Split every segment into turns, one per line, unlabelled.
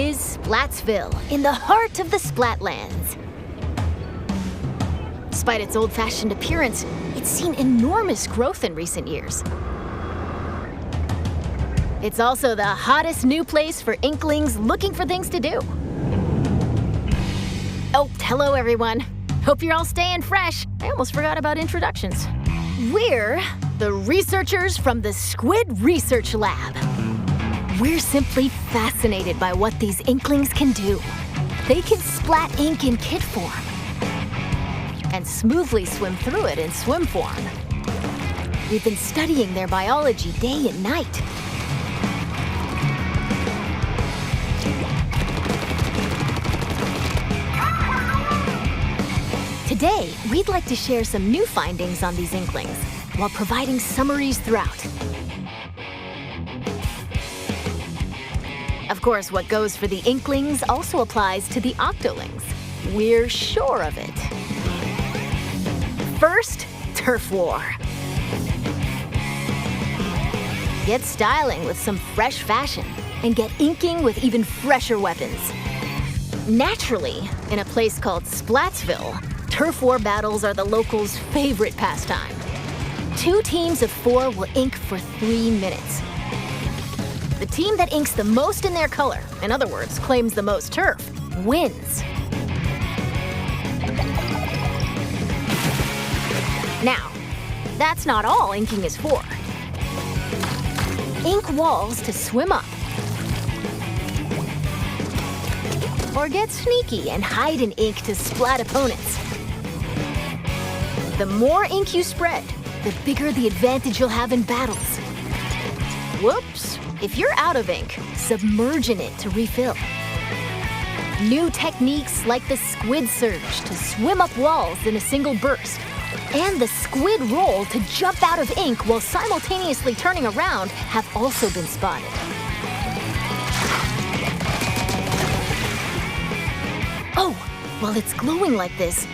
is Splatsville, in the heart of the Splatlands. Despite its old-fashioned appearance, it's seen enormous growth in recent years. It's also the hottest new place for Inklings looking for things to do. Oh, hello everyone. Hope you're all staying fresh. I almost forgot about introductions. We're the researchers from the Squid Research Lab. We're simply fascinated by what these Inklings can do. They can splat ink in kit form and smoothly swim through it in swim form. We've been studying their biology day and night. Today, we'd like to share some new findings on these Inklings while providing summaries throughout. Of course, what goes for the Inklings also applies to the Octolings. We're sure of it. First, Turf War. Get styling with some fresh fashion and get inking with even fresher weapons. Naturally, in a place called Splatsville, turf war battles are the locals' favorite pastime. 2 teams of 4 will ink for 3 minutes. The team that inks the most in their color, in other words, claims the most turf, wins. Now, that's not all inking is for. Ink walls to swim up. Or get sneaky and hide in ink to splat opponents. The more ink you spread, the bigger the advantage you'll have in battles. Whoops! If you're out of ink, submerge in it to refill. New techniques like the squid surge to swim up walls in a single burst, and the squid roll to jump out of ink while simultaneously turning around have also been spotted. Oh, while it's glowing like this,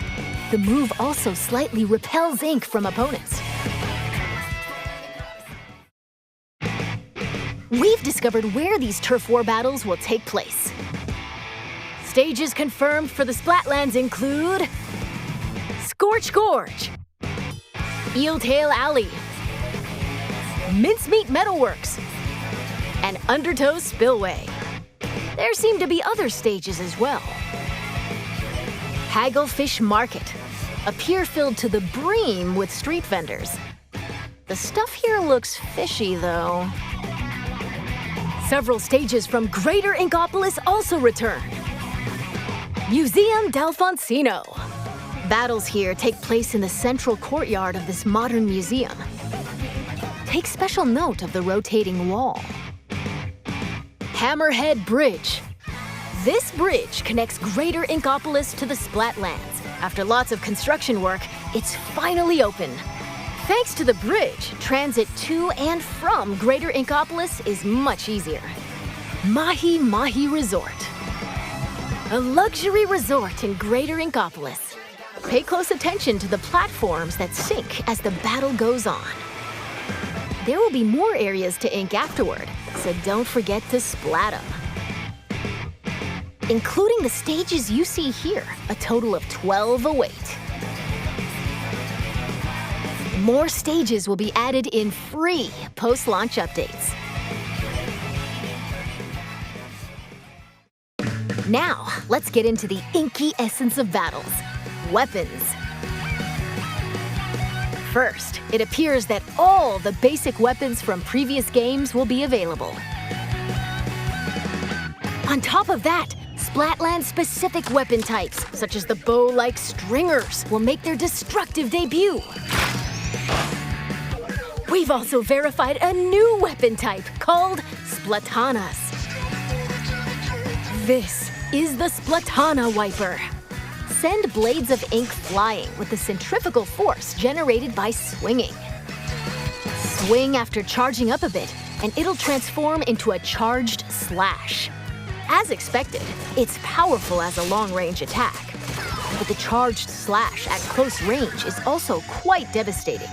the move also slightly repels ink from opponents. We've discovered where these turf war battles will take place. Stages confirmed for the Splatlands include Scorch Gorge, Eeltail Alley, Mincemeat Metalworks, and Undertow Spillway. There seem to be other stages as well. Hagglefish Market, a pier filled to the brim with street vendors. The stuff here looks fishy, though. Several stages from Greater Inkopolis also return. Museum Delfonsino. Battles here take place in the central courtyard of this modern museum. Take special note of the rotating wall. Hammerhead Bridge. This bridge connects Greater Inkopolis to the Splatlands. After lots of construction work, it's finally open. Thanks to the bridge, transit to and from Greater Inkopolis is much easier. Mahi Mahi Resort. A luxury resort in Greater Inkopolis. Pay close attention to the platforms that sink as the battle goes on. There will be more areas to ink afterward, so don't forget to splat them. Including the stages you see here, a total of 12 await. More stages will be added in free post-launch updates. Now, let's get into the inky essence of battles, weapons. First, it appears that all the basic weapons from previous games will be available. On top of that, Splatland-specific weapon types, such as the bow-like stringers, will make their destructive debut. We've also verified a new weapon type called Splatanas. This is the Splatana Wiper. Send blades of ink flying with the centrifugal force generated by swinging. Swing after charging up a bit, and it'll transform into a charged slash. As expected, it's powerful as a long-range attack, but the charged slash at close range is also quite devastating.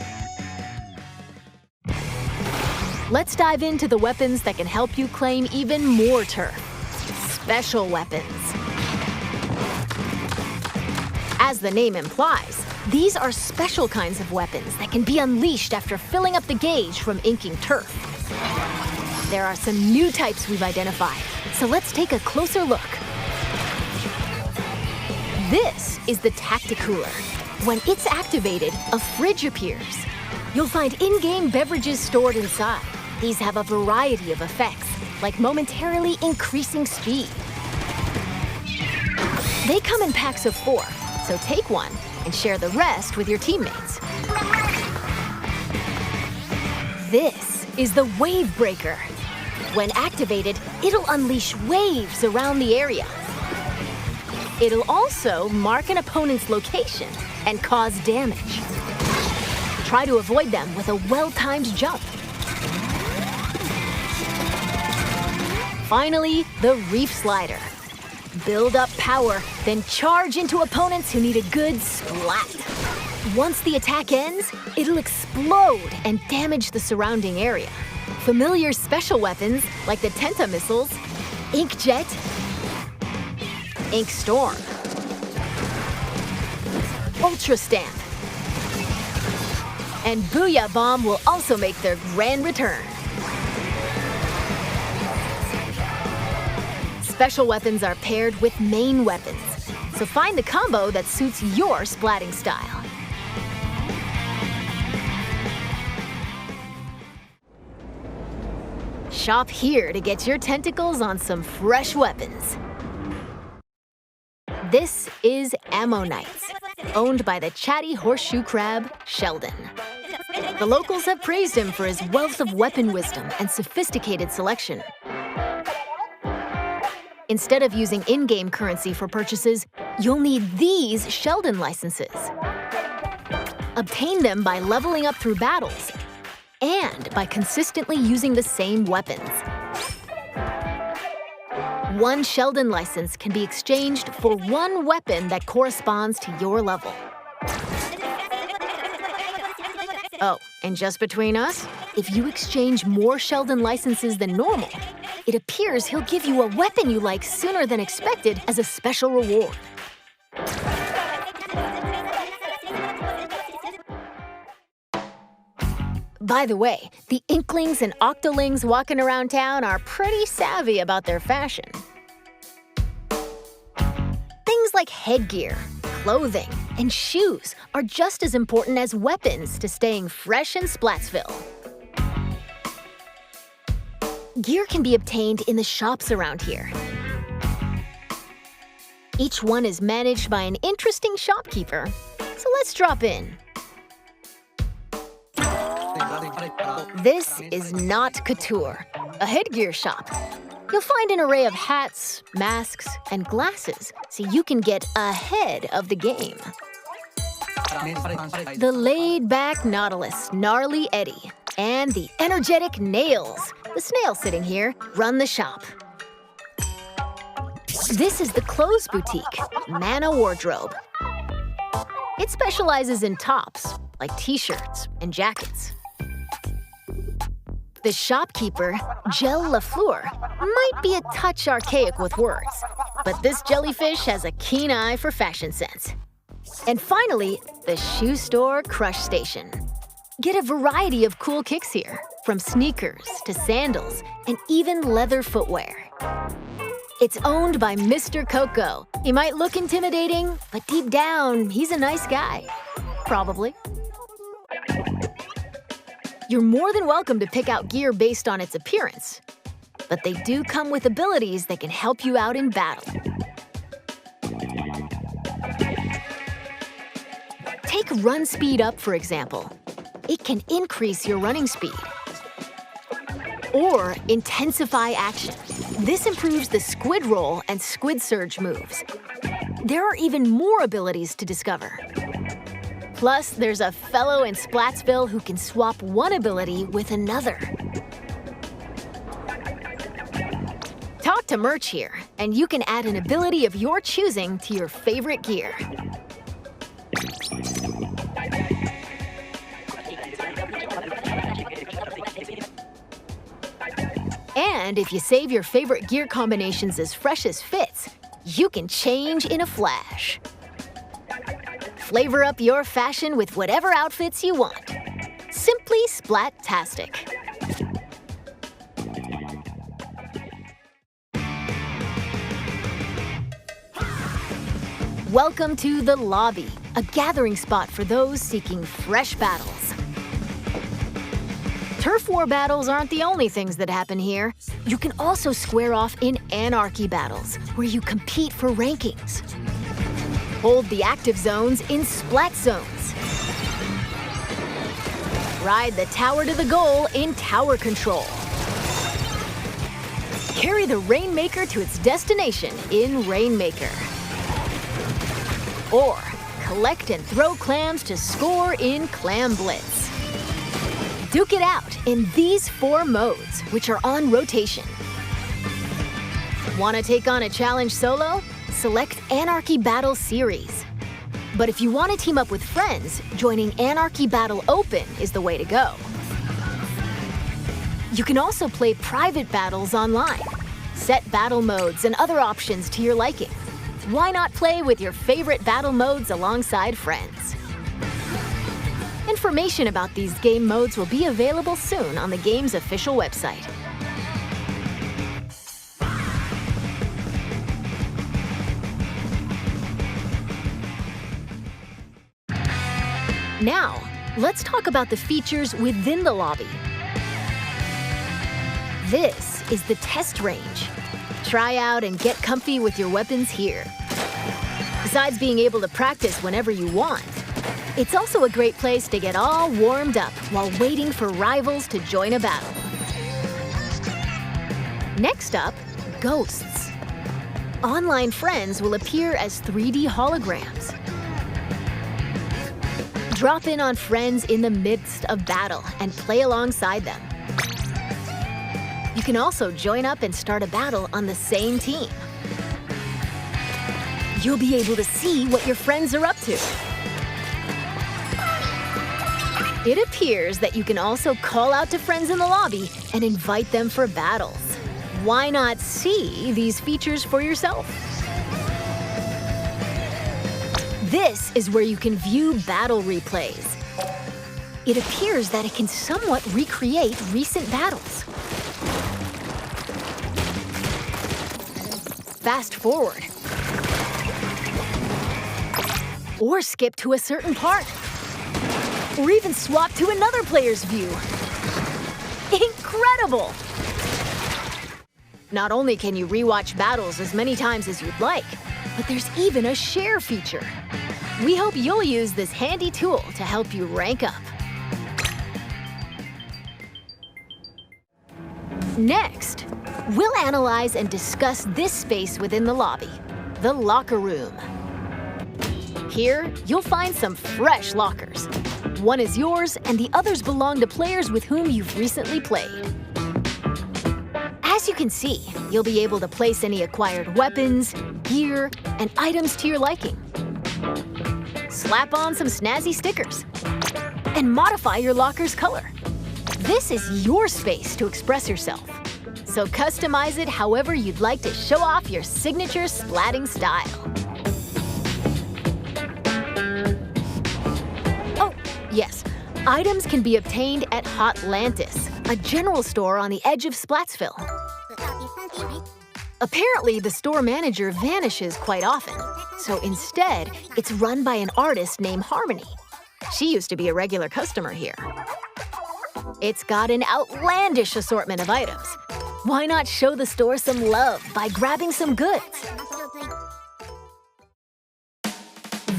Let's dive into the weapons that can help you claim even more turf. special weapons. As the name implies, these are special kinds of weapons that can be unleashed after filling up the gauge from inking turf. There are some new types we've identified, so let's take a closer look. This is the Tacticooler. When it's activated, a fridge appears. You'll find in-game beverages stored inside. These have a variety of effects, like momentarily increasing speed. They come in packs of 4, so take one and share the rest with your teammates. This is the Wave Breaker. When activated, it'll unleash waves around the area. It'll also mark an opponent's location and cause damage. Try to avoid them with a well-timed jump. Finally, the Reef Slider. Build up power, then charge into opponents who need a good splat. Once the attack ends, it'll explode and damage the surrounding area. Familiar special weapons like the Tenta missiles, Inkjet, Ink Storm, Ultra Stamp, and Booyah Bomb will also make their grand return. Special weapons are paired with main weapons, so find the combo that suits your splatting style. Shop here to get your tentacles on some fresh weapons. This is Ammonites, owned by the chatty horseshoe crab, Sheldon. The locals have praised him for his wealth of weapon wisdom and sophisticated selection. Instead of using in-game currency for purchases, you'll need these Sheldon licenses. Obtain them by leveling up through battles and by consistently using the same weapons. One Sheldon license can be exchanged for one weapon that corresponds to your level. Oh, and just between us, if you exchange more Sheldon licenses than normal, it appears he'll give you a weapon you like sooner than expected as a special reward. By the way, the Inklings and Octolings walking around town are pretty savvy about their fashion. Things like headgear, clothing, and shoes are just as important as weapons to staying fresh in Splatsville. Gear can be obtained in the shops around here. Each one is managed by an interesting shopkeeper, so let's drop in. This is Not Couture, a headgear shop. You'll find an array of hats, masks, and glasses, so you can get ahead of the game. The laid-back Nautilus, Gnarly Eddie, and the energetic Nails, the snail sitting here, run the shop. This is the Clothes Boutique, Mana Wardrobe. It specializes in tops, like t-shirts and jackets. The shopkeeper, Gel Lafleur, might be a touch archaic with words, but this jellyfish has a keen eye for fashion sense. And finally, the shoe store Crush Station. Get a variety of cool kicks here, from sneakers to sandals and even leather footwear. It's owned by Mr. Coco. He might look intimidating, but deep down, he's a nice guy. Probably. You're more than welcome to pick out gear based on its appearance, but they do come with abilities that can help you out in battle. Take Run Speed Up, for example. It can increase your running speed. Or Intensify Action. This improves the Squid Roll and Squid Surge moves. There are even more abilities to discover. Plus, there's a fellow in Splatsville who can swap one ability with another. Talk to Merch here, and you can add an ability of your choosing to your favorite gear. And And if you save your favorite gear combinations as fresh as fits, you can change in a flash. Flavor up your fashion with whatever outfits you want. Simply Splat-tastic. Welcome to the lobby, a gathering spot for those seeking fresh battles. Turf war battles aren't the only things that happen here. You can also square off in anarchy battles, where you compete for rankings. Hold the active zones in splat zones. Ride the tower to the goal in tower control. Carry the Rainmaker to its destination in Rainmaker. Or collect and throw clams to score in Clam Blitz. Duke it out in these 4 modes, which are on rotation. Want to take on a challenge solo? Select Anarchy Battle Series. But if you want to team up with friends, joining Anarchy Battle Open is the way to go. You can also play private battles online. Set battle modes and other options to your liking. Why not play with your favorite battle modes alongside friends? Information about these game modes will be available soon on the game's official website. Now, let's talk about the features within the lobby. This is the test range. Try out and get comfy with your weapons here. Besides being able to practice whenever you want, it's also a great place to get all warmed up while waiting for rivals to join a battle. Next up, ghosts. Online friends will appear as 3D holograms. Drop in on friends in the midst of battle and play alongside them. You can also join up and start a battle on the same team. You'll be able to see what your friends are up to. It appears that you can also call out to friends in the lobby and invite them for battles. Why not see these features for yourself? This is where you can view battle replays. It appears that it can somewhat recreate recent battles. Fast forward. Or skip to a certain part. Or even swap to another player's view. Incredible! Not only can you rewatch battles as many times as you'd like, but there's even a share feature. We hope you'll use this handy tool to help you rank up. Next, we'll analyze and discuss this space within the lobby, the locker room. Here, you'll find some fresh lockers. One is yours, and the others belong to players with whom you've recently played. As you can see, you'll be able to place any acquired weapons, gear, and items to your liking. Slap on some snazzy stickers, and modify your locker's color. This is your space to express yourself, so customize it however you'd like to show off your signature splatting style. Oh, yes, items can be obtained at Hotlantis, a general store on the edge of Splatsville. Apparently, the store manager vanishes quite often, so instead, it's run by an artist named Harmony. She used to be a regular customer here. It's got an outlandish assortment of items. Why not show the store some love by grabbing some goods?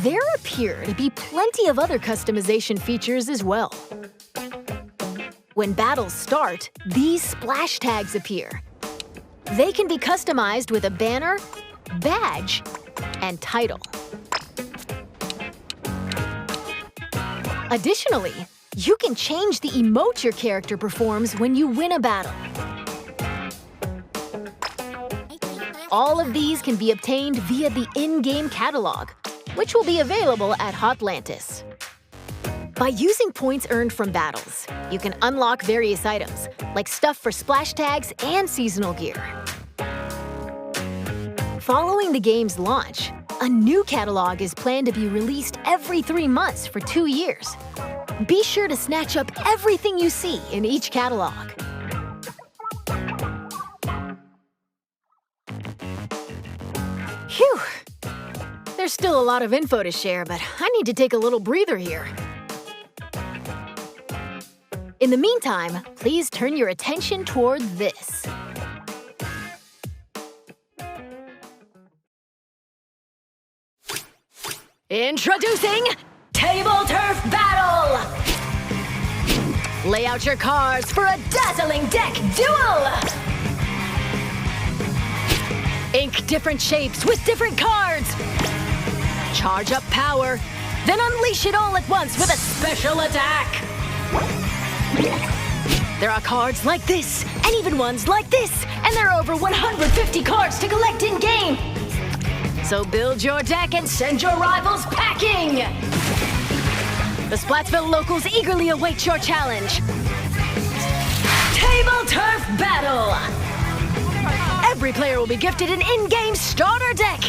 There appear to be plenty of other customization features as well. When battles start, these splash tags appear. They can be customized with a banner, badge, and title. Additionally, you can change the emote your character performs when you win a battle. All of these can be obtained via the in-game catalog, which will be available at Hotlantis. By using points earned from battles, you can unlock various items, like stuff for splash tags and seasonal gear. Following the game's launch, a new catalog is planned to be released every 3 months for 2 years. Be sure to snatch up everything you see in each catalog. Phew! There's still a lot of info to share, but I need to take a little breather here. In the meantime, please turn your attention toward this. Introducing Table Turf Battle! Lay out your cards for a dazzling deck duel! Ink different shapes with different cards! Charge up power, then unleash it all at once with a special attack! There are cards like this, and even ones like this, and there are over 150 cards to collect in-game! So build your deck and send your rivals packing! The Splatsville locals eagerly await your challenge. Table Turf Battle! Every player will be gifted an in-game starter deck!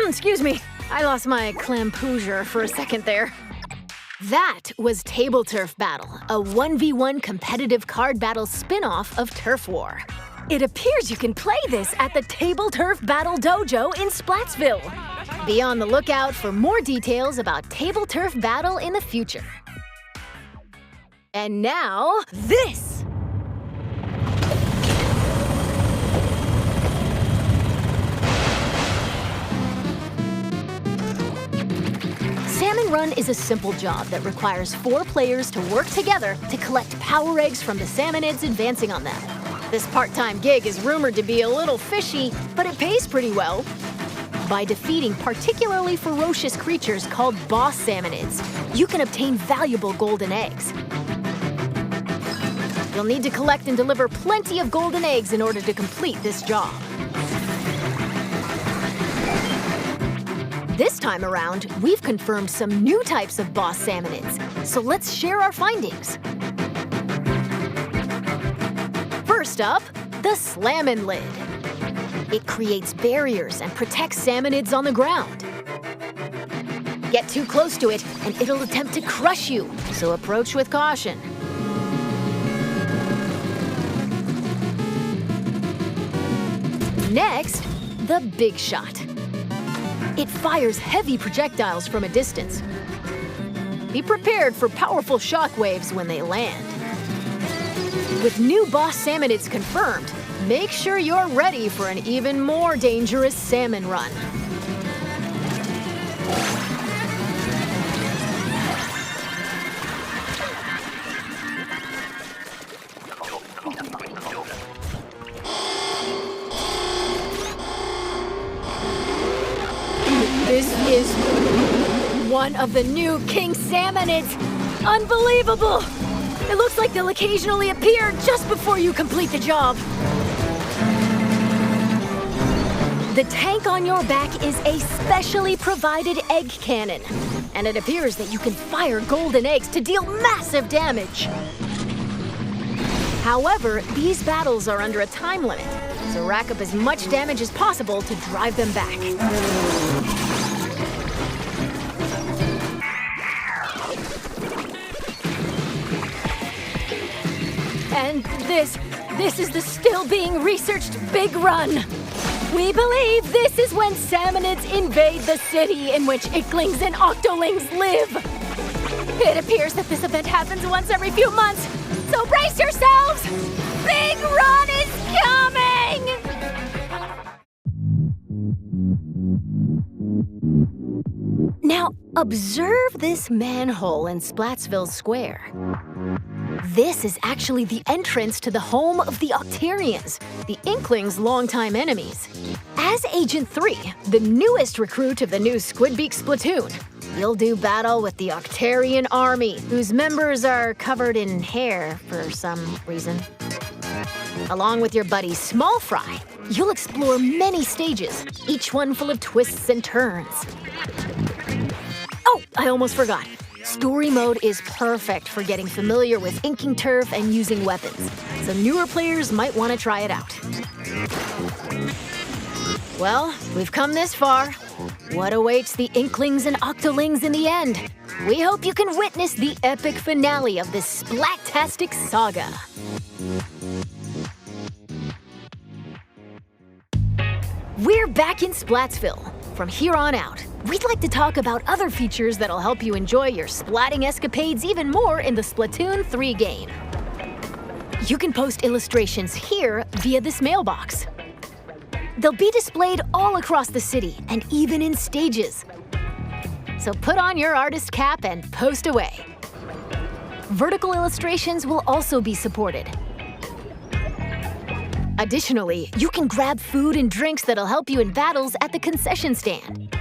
Excuse me, I lost my clampoosier for a second there. That was Table Turf Battle, a 1v1 competitive card battle spin-off of Turf War. It appears you can play this at the Table Turf Battle Dojo in Splatsville. Be on the lookout for more details about Table Turf Battle in the future. And now, this! Salmon Run is a simple job that requires 4 players to work together to collect power eggs from the salmonids advancing on them. This part-time gig is rumored to be a little fishy, but it pays pretty well. By defeating particularly ferocious creatures called boss salmonids, you can obtain valuable golden eggs. You'll need to collect and deliver plenty of golden eggs in order to complete this job. This time around, we've confirmed some new types of boss salmonids, so let's share our findings. First up, the Slammin' Lid. It creates barriers and protects salmonids on the ground. Get too close to it, and it'll attempt to crush you, so approach with caution. Next, the Big Shot. It fires heavy projectiles from a distance. Be prepared for powerful shockwaves when they land. With new boss salmonids confirmed, make sure you're ready for an even more dangerous salmon run. This is one of the new king salmonids. Unbelievable! It looks like they'll occasionally appear just before you complete the job. The tank on your back is a specially provided egg cannon, and it appears that you can fire golden eggs to deal massive damage. However, these battles are under a time limit, so rack up as much damage as possible to drive them back. And this is the still being researched Big Run. We believe this is when salmonids invade the city in which icklings and octolings live. It appears that this event happens once every few months, so brace yourselves! Big Run is coming! Now, observe this manhole in Splatsville Square. This is actually the entrance to the home of the Octarians, the Inklings' longtime enemies. As Agent 3, the newest recruit of the new Squidbeak Splatoon, you'll do battle with the Octarian army, whose members are covered in hair for some reason. Along with your buddy Small Fry, you'll explore many stages, each one full of twists and turns. Oh, I almost forgot. Story mode is perfect for getting familiar with inking turf and using weapons, so newer players might want to try it out. Well, we've come this far. What awaits the Inklings and Octolings in the end? We hope you can witness the epic finale of this Splat-tastic saga. We're back in Splatsville. From here on out, we'd like to talk about other features that'll help you enjoy your splatting escapades even more in the Splatoon 3 game. You can post illustrations here via this mailbox. They'll be displayed all across the city and even in stages. So put on your artist cap and post away. Vertical illustrations will also be supported. Additionally, you can grab food and drinks that'll help you in battles at the concession stand.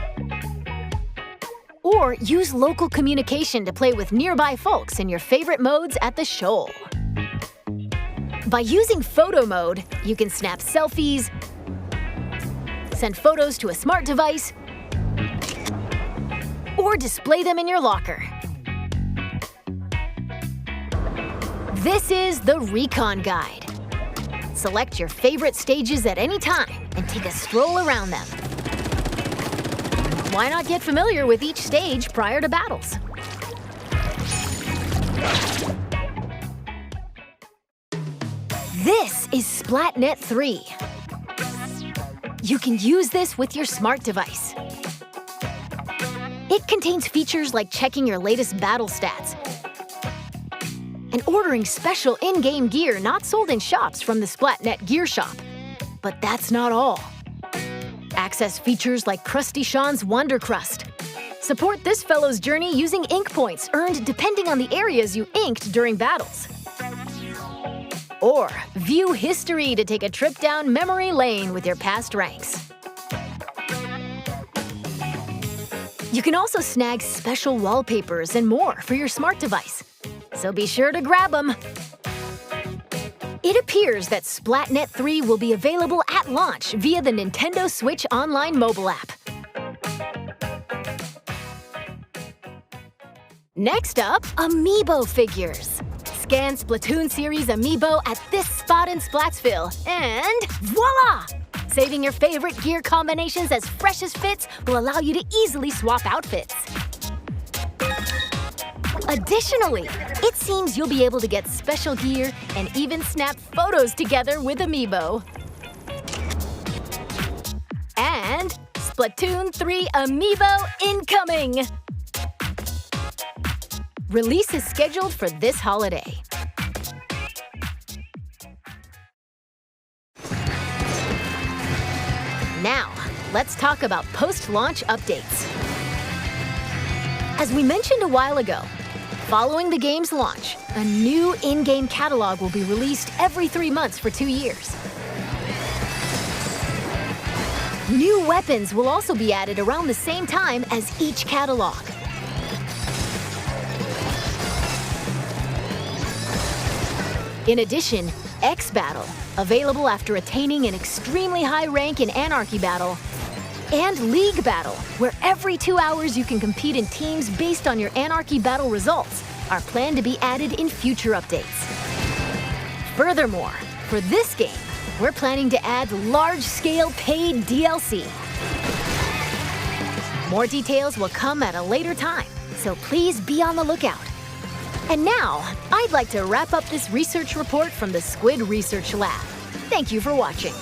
Or use local communication to play with nearby folks in your favorite modes at the shoal. By using photo mode, you can snap selfies, send photos to a smart device, or display them in your locker. This is the Recon Guide. Select your favorite stages at any time and take a stroll around them. Why not get familiar with each stage prior to battles? This is SplatNet 3. You can use this with your smart device. It contains features like checking your latest battle stats and ordering special in-game gear not sold in shops from the SplatNet Gear Shop. But that's not all. Access features like Krusty Sean's Wonder Crust. Support this fellow's journey using ink points earned depending on the areas you inked during battles. Or view history to take a trip down memory lane with your past ranks. You can also snag special wallpapers and more for your smart device. So be sure to grab them. It appears that SplatNet 3 will be available at launch via the Nintendo Switch Online mobile app. Next up, Amiibo figures. Scan Splatoon series Amiibo at this spot in Splatsville, and voila! Saving your favorite gear combinations as fresh as fits will allow you to easily swap outfits. Additionally, it seems you'll be able to get special gear and even snap photos together with Amiibo. And Splatoon 3 Amiibo incoming! Release is scheduled for this holiday. Now, let's talk about post-launch updates. As we mentioned a while ago, following the game's launch, a new in-game catalog will be released every 3 months for 2 years. New weapons will also be added around the same time as each catalog. In addition, X Battle, available after attaining an extremely high rank in Anarchy Battle, and League Battle, where every 2 hours you can compete in teams based on your Anarchy Battle results, are planned to be added in future updates. Furthermore, for this game, we're planning to add large-scale paid DLC. More details will come at a later time, so please be on the lookout. And now, I'd like to wrap up this research report from the Squid Research Lab. Thank you for watching.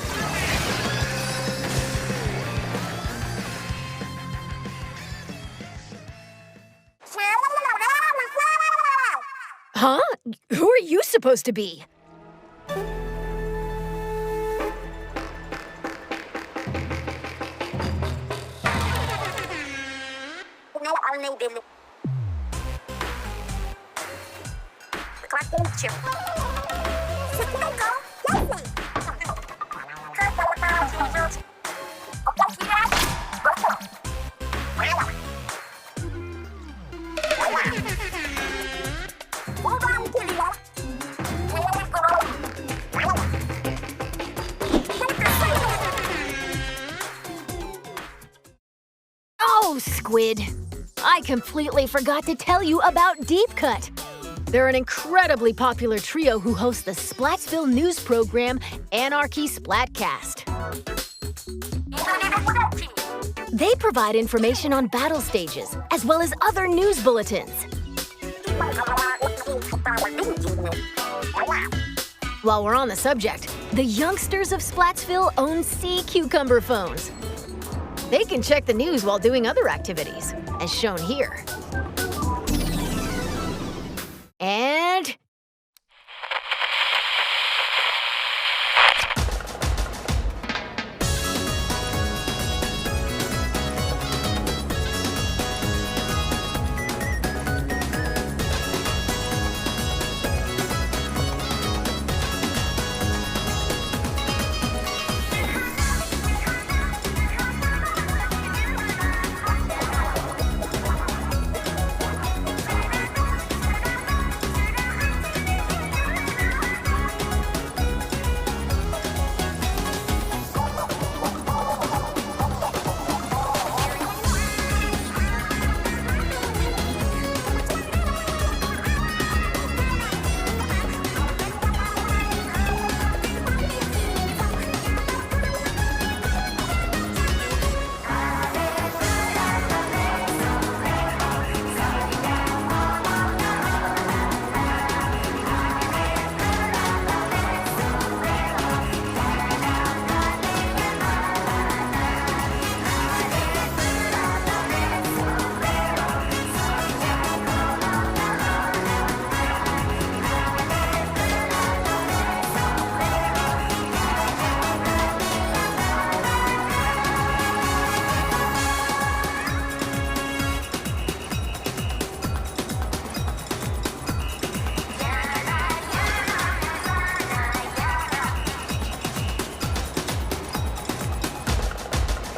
Huh? Who are you supposed to be? Oh, Squid. I completely forgot to tell you about Deep Cut. They're an incredibly popular trio who host the Splatsville news program Anarchy Splatcast. They provide information on battle stages, as well as other news bulletins. While we're on the subject, the youngsters of Splatsville own sea cucumber phones. They can check the news while doing other activities, as shown here. And...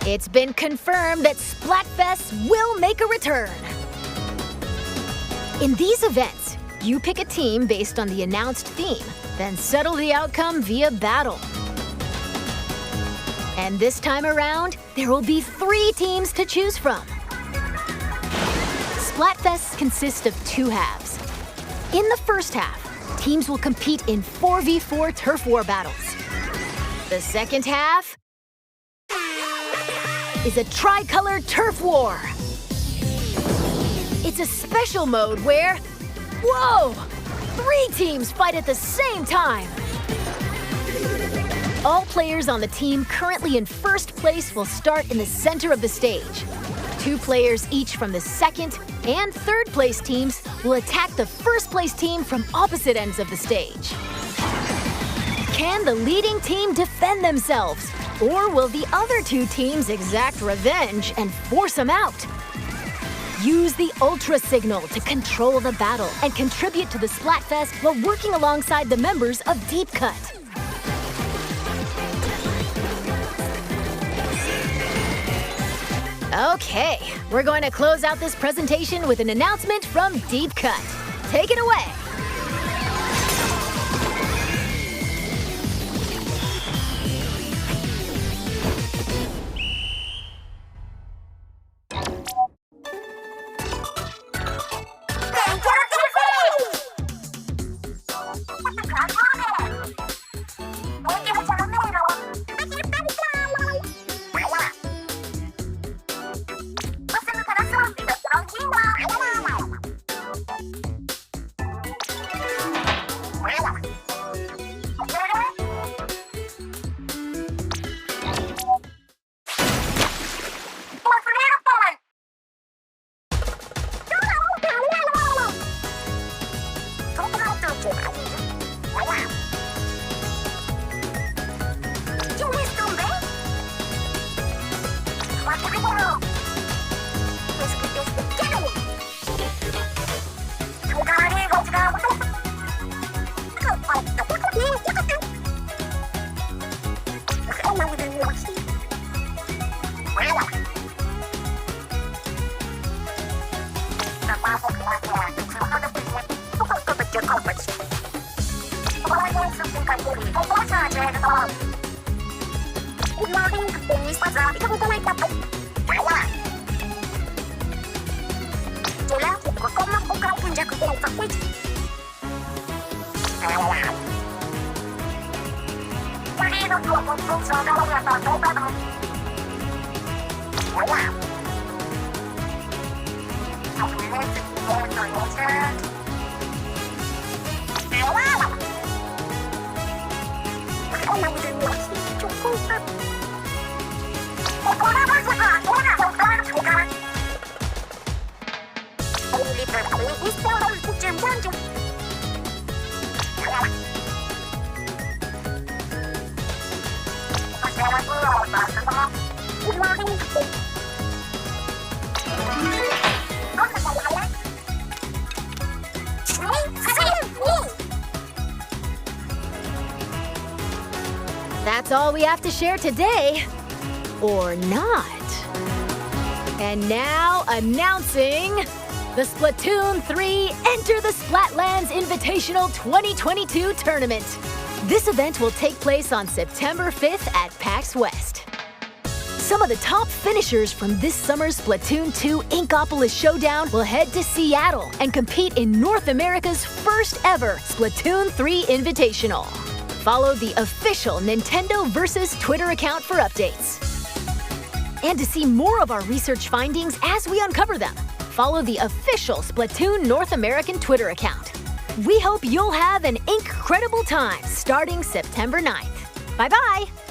it's been confirmed that Splatfest will make a return. In these events, you pick a team based on the announced theme, then settle the outcome via battle. And this time around, there will be 3 teams to choose from. Splatfest consists of 2 halves. In the first half, teams will compete in 4v4 turf war battles. The second half is a tricolor turf war. It's a special mode where, whoa, 3 teams fight at the same time. All players on the team currently in first place will start in the center of the stage. 2 players each from the second and third place teams will attack the first place team from opposite ends of the stage. Can the leading team defend themselves? Or will the other 2 teams exact revenge and force them out? Use the Ultra Signal to control the battle and contribute to the Splatfest while working alongside the members of Deep Cut. Okay, we're going to close out this presentation with an announcement from Deep Cut. Take it away. That's all we have to share today. Or not. And now, announcing the Splatoon 3 Enter the Splatlands Invitational 2022 Tournament. This event will take place on September 5th at PAX West. Some of the top finishers from this summer's Splatoon 2 Inkopolis Showdown will head to Seattle and compete in North America's first ever Splatoon 3 Invitational. Follow the official Nintendo Versus Twitter account for updates. And to see more of our research findings as we uncover them, follow the official Splatoon North American Twitter account. We hope you'll have an incredible time starting September 9th. Bye-bye!